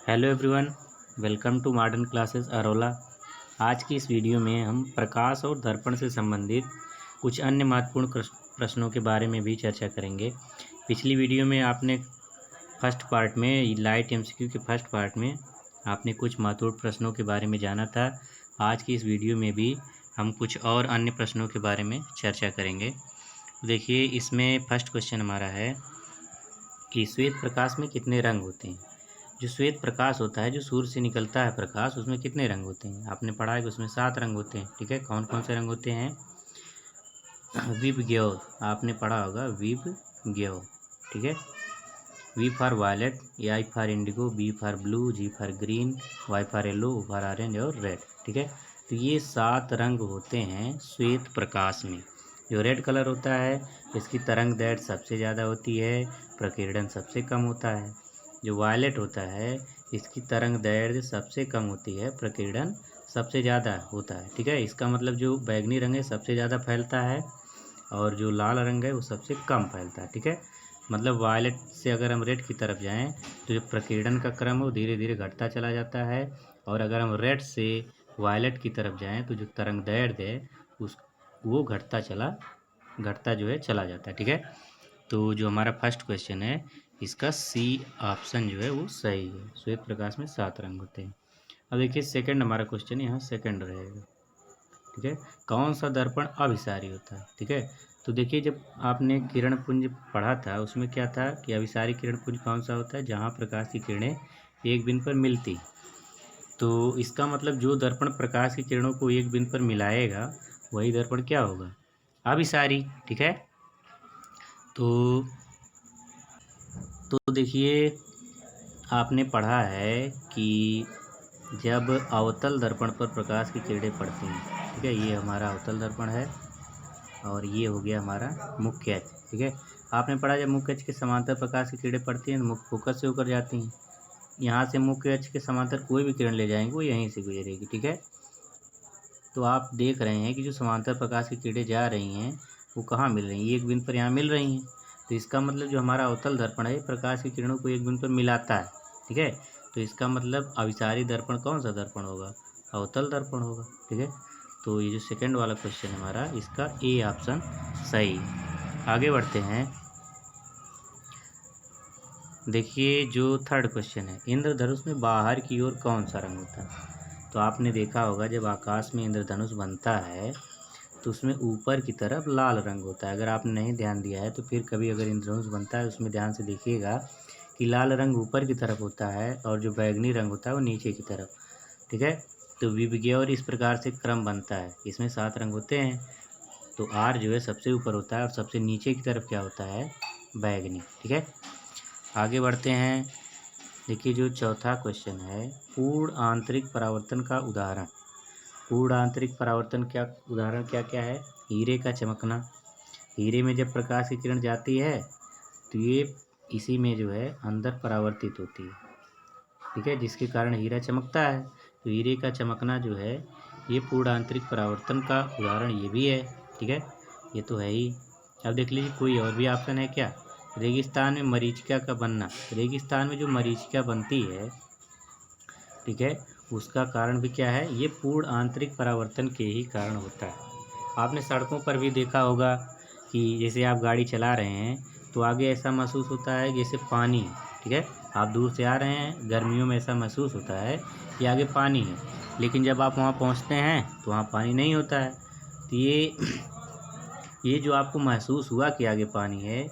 Hello everyone, welcome to modern classes Arola. आज की इस वीडियो में हम प्रकाश और दर्पण से संबंधित कुछ अन्य महत्वपूर्ण प्रश्नों के बारे में भी चर्चा करेंगे। पिछली वीडियो में आपने फर्स्ट पार्ट में लाइट एमसीक्यू के फर्स्ट पार्ट में आपने कुछ महत्वपूर्ण प्रश्नों के बारे में जाना था। आज की इस वीडियो में भी हम कुछ और अन्य प्रश्नों के बारे में चर्चा करेंगे। देखिए, इसमें फर्स्ट क्वेश्चन हमारा है कि श्वेत प्रकाश में कितने रंग होते हैं। जो श्वेत प्रकाश होता है, जो सूर्य से निकलता है प्रकाश, उसमें कितने रंग होते हैं। आपने पढ़ा है कि उसमें 7 रंग होते हैं। ठीक है, कौन कौन से रंग होते हैं। विबग्योर, आपने पढ़ा होगा विबग्योर। ठीक है, V for violet, I for indigo, B for blue, G for green, Y for yellow, O for orange और रेड। ठीक है, तो ये 7 रंग होते हैं श्वेत प्रकाश में। जो रेड कलर होता है, इसकी तरंग दैर्घ्य सबसे ज़्यादा होती है, प्रकीर्णन सबसे कम होता है। जो वायलेट होता है, इसकी तरंग दैर्घ्य सबसे कम होती है, प्रकीर्णन सबसे ज़्यादा होता है। ठीक है, इसका मतलब जो बैगनी रंग है सबसे ज़्यादा फैलता है और जो लाल रंग है वो सबसे कम फैलता है। ठीक है, मतलब वायलेट से अगर हम रेड की तरफ जाएं तो जो प्रकीर्णन का क्रम है वो धीरे धीरे घटता चला जाता है, और अगर हम रेड से वायलेट की तरफ जाएं तो जो तरंग दैर्घ्य है उस वो घटता जो है चला जाता है। ठीक है, तो जो हमारा फर्स्ट क्वेश्चन है इसका सी ऑप्शन जो है वो सही है। श्वेत प्रकाश में 7 रंग होते हैं। अब देखिए सेकंड हमारा क्वेश्चन यहाँ सेकंड रहेगा। ठीक है, कौन सा दर्पण अभिसारी होता है। ठीक है, तो देखिए जब आपने किरण पुंज पढ़ा था उसमें क्या था कि अभिसारी किरण पुंज कौन सा होता है, जहाँ प्रकाश की किरणें एक बिंदु पर मिलती। तो इसका मतलब जो दर्पण प्रकाश की किरणों को एक बिंदु पर मिलाएगा वही दर्पण क्या होगा, अभिसारी। ठीक है, तो देखिए आपने पढ़ा है कि जब अवतल दर्पण पर प्रकाश की किरणें पड़ती हैं। ठीक है, ये हमारा अवतल दर्पण है और ये हो गया हमारा मुख्य अक्ष। ठीक है, आपने पढ़ा जब मुख्य अक्ष के समांतर प्रकाश की किरणें पड़ती हैं तो मुख्य फोकस से होकर जाती हैं। यहाँ से मुख्य अक्ष के समांतर कोई भी किरण ले जाएंगे वो यहीं से गुजरेगी। ठीक है, तो आप देख रहे हैं कि जो समांतर प्रकाश की किरणें जा रही हैं वो कहाँ मिल रही हैं, एक बिंदु पर यहाँ मिल रही हैं। तो इसका मतलब जो हमारा अवतल दर्पण है प्रकाश की किरणों को एक बिंदु पर मिलाता है। ठीक है, तो इसका मतलब अभिसारी दर्पण कौन सा दर्पण होगा, अवतल दर्पण होगा। ठीक है, तो ये जो सेकंड वाला क्वेश्चन है हमारा, इसका ए ऑप्शन सही है। आगे बढ़ते हैं। देखिए जो थर्ड क्वेश्चन है, इंद्रधनुष में बाहर की ओर कौन सा रंग होता है। तो आपने देखा होगा जब आकाश में इंद्रधनुष बनता है तो उसमें ऊपर की तरफ लाल रंग होता है। अगर आपने नहीं ध्यान दिया है तो फिर कभी अगर इंद्रधनुष बनता है उसमें ध्यान से देखिएगा कि लाल रंग ऊपर की तरफ होता है और जो बैगनी रंग होता है वो नीचे की तरफ। ठीक है, तो विबग्योर इस प्रकार से क्रम बनता है। इसमें 7 रंग होते हैं, तो आर जो है सबसे ऊपर होता है और सबसे नीचे की तरफ क्या होता है, बैगनी। ठीक है, आगे बढ़ते हैं। देखिए जो चौथा क्वेश्चन है, पूर्ण आंतरिक परावर्तन का उदाहरण। पूर्ण आंतरिक परावर्तन क्या उदाहरण क्या क्या है, हीरे का चमकना। हीरे में जब प्रकाश की किरण जाती है तो ये इसी में जो है अंदर परावर्तित होती है। ठीक है, जिसके कारण हीरा चमकता है। तो हीरे का चमकना जो है ये पूर्ण आंतरिक परावर्तन का उदाहरण ये भी है। ठीक है, ये तो है ही। अब देख लीजिए कोई और भी ऑप्शन है क्या। रेगिस्तान में मरीचिका का बनना। रेगिस्तान में जो मरीचिका बनती है, ठीक है, उसका कारण भी क्या है, ये पूर्ण आंतरिक परावर्तन के ही कारण होता है। आपने सड़कों पर भी देखा होगा कि जैसे आप गाड़ी चला रहे हैं तो आगे ऐसा महसूस होता है जैसे पानी है। ठीक है, आप दूर से आ रहे हैं, गर्मियों में ऐसा महसूस होता है कि आगे पानी है, लेकिन जब आप वहाँ पहुँचते हैं तो वहाँ पानी नहीं होता है। तो ये जो आपको महसूस हुआ कि आगे पानी है,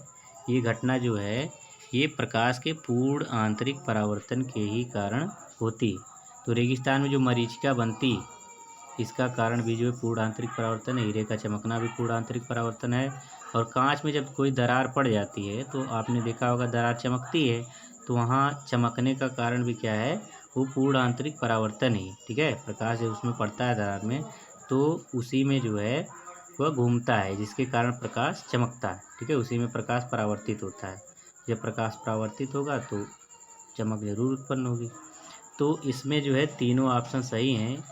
ये घटना जो है ये प्रकाश के पूर्ण आंतरिक परावर्तन के ही कारण होती। तो रेगिस्तान में जो मरीचिका बनती, इसका कारण भी जो है पूर्ण आंतरिक परावर्तन है। हीरे का चमकना भी पूर्ण आंतरिक परावर्तन है। और कांच में जब कोई दरार पड़ जाती है तो आपने देखा होगा दरार चमकती है, तो वहाँ चमकने का कारण भी क्या है, वो पूर्ण आंतरिक परावर्तन ही। ठीक है, प्रकाश जब उसमें पड़ता है दरार में तो उसी में जो है वह घूमता है, जिसके कारण प्रकाश चमकता है। ठीक है, उसी में प्रकाश परावर्तित होता है। जब प्रकाश परावर्तित होगा तो चमक जरूर उत्पन्न होगी। तो इसमें जो है तीनों ऑप्शन सही हैं।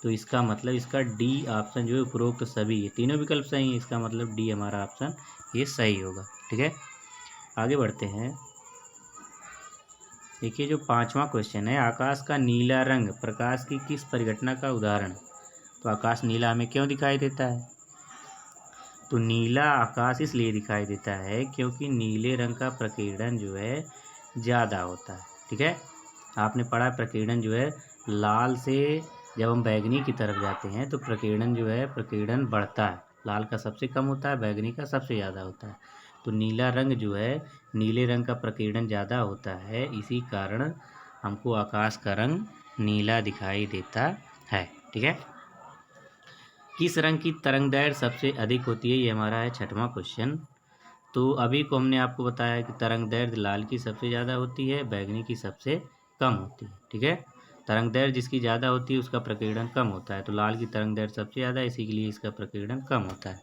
तो इसका मतलब इसका डी ऑप्शन जो है उपरोक्त सभी, ये तीनों विकल्प सही हैं, इसका मतलब डी हमारा ऑप्शन ये सही होगा। ठीक है, आगे बढ़ते हैं। देखिए जो 5वां क्वेश्चन है, आकाश का नीला रंग प्रकाश की किस परिघटना का उदाहरण है। तो आकाश नीला हमें क्यों दिखाई देता है। तो नीला आकाश इसलिए दिखाई देता है क्योंकि नीले रंग का प्रकीर्णन जो है ज़्यादा होता है। ठीक है, आपने पढ़ा प्रकीर्णन जो है लाल से जब हम बैगनी की तरफ जाते हैं तो प्रकीर्णन जो है प्रकीर्णन बढ़ता है, लाल का सबसे कम होता है, बैगनी का सबसे ज़्यादा होता है। तो नीला रंग जो है नीले रंग का प्रकीर्णन ज़्यादा होता है, इसी कारण हमको आकाश का रंग नीला दिखाई देता है। ठीक है, किस रंग की तरंगदैर्घ्य सबसे अधिक होती है, ये हमारा है 6वां क्वेश्चन। तो अभी को हमने आपको बताया कि तरंगदैर्घ्य लाल की सबसे ज़्यादा होती है, बैगनी की सबसे कम होती है। ठीक है, तरंगदैर्घ्य जिसकी ज़्यादा होती है उसका प्रकीर्णन कम होता है, तो लाल की तरंगदैर्घ्य सबसे ज़्यादा है, इसी के लिए इसका प्रकीर्णन कम होता है।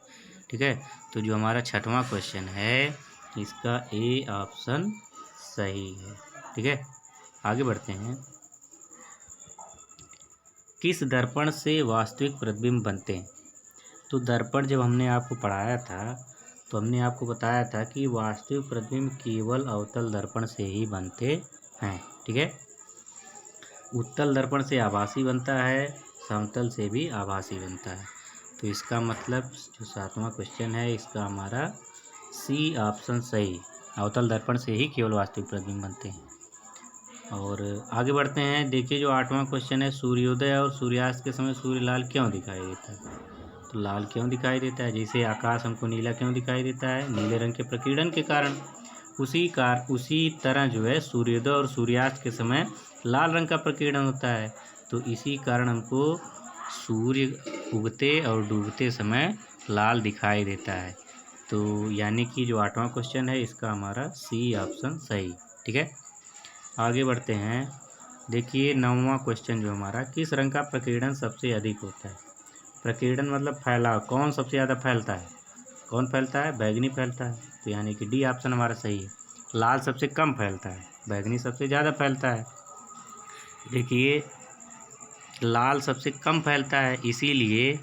ठीक है, तो जो हमारा 6वां क्वेश्चन है इसका ए ऑप्शन सही है। ठीक है, आगे बढ़ते हैं। किस दर्पण से वास्तविक प्रतिबिंब बनते हैं। तो दर्पण जब हमने आपको पढ़ाया था तो हमने आपको बताया था कि वास्तविक प्रतिबिंब केवल अवतल दर्पण से ही बनते हैं। ठीक है, उत्तल दर्पण से आभासी बनता है, समतल से भी आभासी बनता है। तो इसका मतलब जो 7वां क्वेश्चन है इसका हमारा सी ऑप्शन सही, अवतल दर्पण से ही केवल वास्तविक प्रतिबिंब बनते हैं। और आगे बढ़ते हैं। देखिए जो 8वां क्वेश्चन है, सूर्योदय और सूर्यास्त के समय सूर्य लाल क्यों दिखाई देता है। तो लाल क्यों दिखाई देता है, जैसे आकाश हमको नीला क्यों दिखाई देता है, नीले रंग के प्रकीर्णन के कारण। उसी तरह जो है सूर्योदय और सूर्यास्त के समय लाल रंग का प्रकीर्णन होता है, तो इसी कारण हमको सूर्य उगते और डूबते समय लाल दिखाई देता है। तो यानी कि जो 8वां क्वेश्चन है इसका हमारा सी ऑप्शन सही। ठीक है, आगे बढ़ते हैं। देखिए 9वां क्वेश्चन जो हमारा, किस रंग का प्रकीर्णन सबसे अधिक होता है। प्रकीर्णन मतलब फैलाव, कौन सबसे ज़्यादा फैलता है, कौन फैलता है, बैगनी फैलता है, तो यानी कि डी ऑप्शन हमारा सही है। लाल सबसे कम फैलता है, बैगनी सबसे ज़्यादा फैलता है। देखिए लाल सबसे कम फैलता है, इसीलिए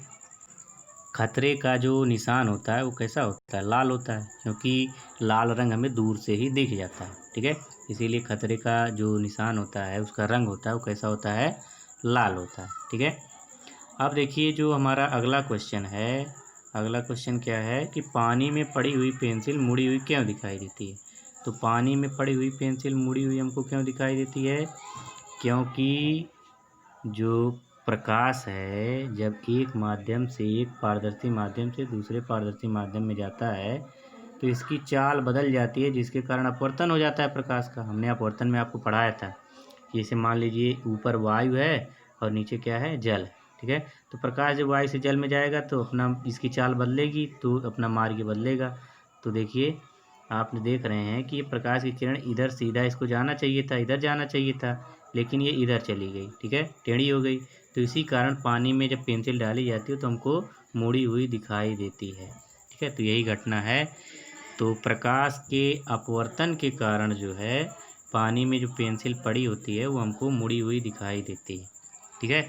खतरे का जो निशान होता है वो कैसा होता है, लाल होता है, क्योंकि लाल रंग हमें दूर से ही दिख जाता है। ठीक है, इसीलिए खतरे का जो निशान होता है उसका रंग होता है वो कैसा होता है, लाल होता है। ठीक है, अब देखिए जो हमारा अगला क्वेश्चन है, अगला क्वेश्चन क्या है कि पानी में पड़ी हुई पेंसिल मुड़ी हुई क्यों दिखाई देती है। तो पानी में पड़ी हुई पेंसिल मुड़ी हुई हमको क्यों दिखाई देती है, क्योंकि जो प्रकाश है जब एक माध्यम से, एक पारदर्शी माध्यम से दूसरे पारदर्शी माध्यम में जाता है तो इसकी चाल बदल जाती है, जिसके कारण अपवर्तन हो जाता है प्रकाश का। हमने अपवर्तन में आपको पढ़ाया था, जैसे मान लीजिए ऊपर वायु है और नीचे क्या है, जल है। ठीक है, तो प्रकाश जब वायु से जल में जाएगा तो अपना इसकी चाल बदलेगी, तो अपना मार्ग बदलेगा। तो देखिए आप देख रहे हैं कि ये प्रकाश की किरण इधर सीधा इसको जाना चाहिए था, इधर जाना चाहिए था, लेकिन ये इधर चली गई। ठीक है, टेढ़ी हो गई। तो इसी कारण पानी में जब पेंसिल डाली जाती है तो हमको मुड़ी हुई दिखाई देती है। ठीक है, तो यही घटना है। तो प्रकाश के अपवर्तन के कारण जो है पानी में जो पेंसिल पड़ी होती है वो हमको मुड़ी हुई दिखाई देती है। ठीक है,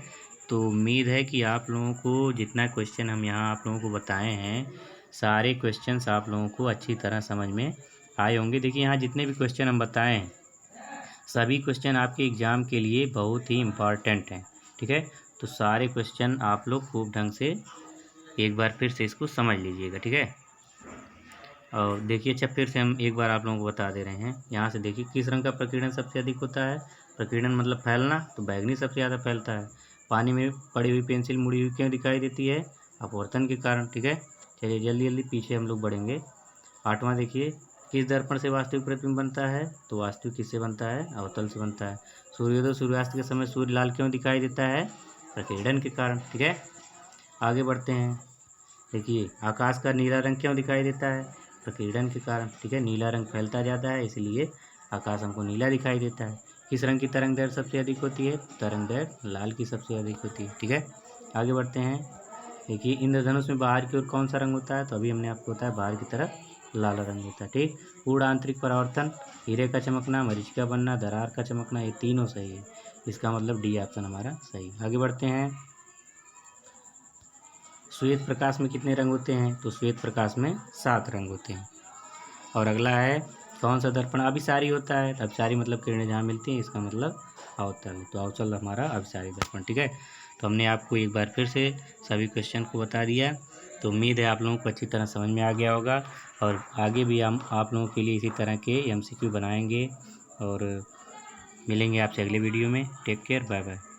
तो उम्मीद है कि आप लोगों को जितना क्वेश्चन हम यहाँ आप लोगों को बताए हैं सारे क्वेश्चंस आप लोगों को अच्छी तरह समझ में आए होंगे। देखिए यहाँ जितने भी क्वेश्चन हम बताए हैं सभी क्वेश्चन आपके एग्ज़ाम के लिए बहुत ही इम्पॉर्टेंट हैं। ठीक है, तो सारे क्वेश्चन आप लोग खूब ढंग से एक बार फिर से इसको समझ लीजिएगा। ठीक है, और देखिए अच्छा फिर से हम एक बार आप लोगों को बता दे रहे हैं। यहाँ से देखिए किस रंग का प्रकीर्णन सबसे अधिक होता है, प्रकीर्णन मतलब फैलना, तो बैगनी सबसे ज़्यादा फैलता है। पानी में पड़ी हुई पेंसिल मुड़ी हुई क्यों दिखाई देती है, अपवर्तन के कारण। ठीक है, चलिए जल्दी जल्दी पीछे हम लोग बढ़ेंगे। 8वां देखिए, किस दर्पण से वास्तविक प्रतिबिंब बनता है। तो वास्तविक किससे बनता है, अवतल से बनता है। सूर्योदय सूर्यास्त के समय सूर्य लाल क्यों दिखाई देता है, प्रकीर्णन के कारण। ठीक है, आगे बढ़ते हैं। देखिए आकाश का नीला रंग क्यों दिखाई देता है, प्रकीर्णन के कारण। ठीक है, नीला रंग फैलता जाता है इसलिए आकाश हमको नीला दिखाई देता है। किस रंग की तरंगदैर्घ्य सबसे अधिक होती है, तरंगदैर्घ्य लाल की सबसे अधिक होती है। ठीक है, आगे बढ़ते हैं। देखिए इंद्रधनुष में बाहर की ओर कौन सा रंग होता है, तो अभी हमने आपको बताया बाहर की तरफ लाल रंग होता है। ठीक, पूर्ण आंतरिक परावर्तन, हीरे का चमकना, मरीचिका बनना, दरार का चमकना, ये तीनों सही है। इसका मतलब डी ऑप्शन हमारा सही। आगे बढ़ते हैं। श्वेत प्रकाश में कितने रंग होते हैं, तो श्वेत प्रकाश में 7 रंग होते हैं। और अगला है कौन सा दर्पण अभिसारी होता है, तो अभिसारी मतलब किरणें जहाँ मिलती हैं, इसका मतलब अवतल, तो अवतल हमारा अभिसारी दर्पण। ठीक है, तो हमने आपको एक बार फिर से सभी क्वेश्चन को बता दिया। तो उम्मीद है आप लोगों को अच्छी तरह समझ में आ गया होगा, और आगे भी हम आप लोगों के लिए इसी तरह के MCQ बनाएंगे, और मिलेंगे आपसे अगले वीडियो में। Take care, bye bye.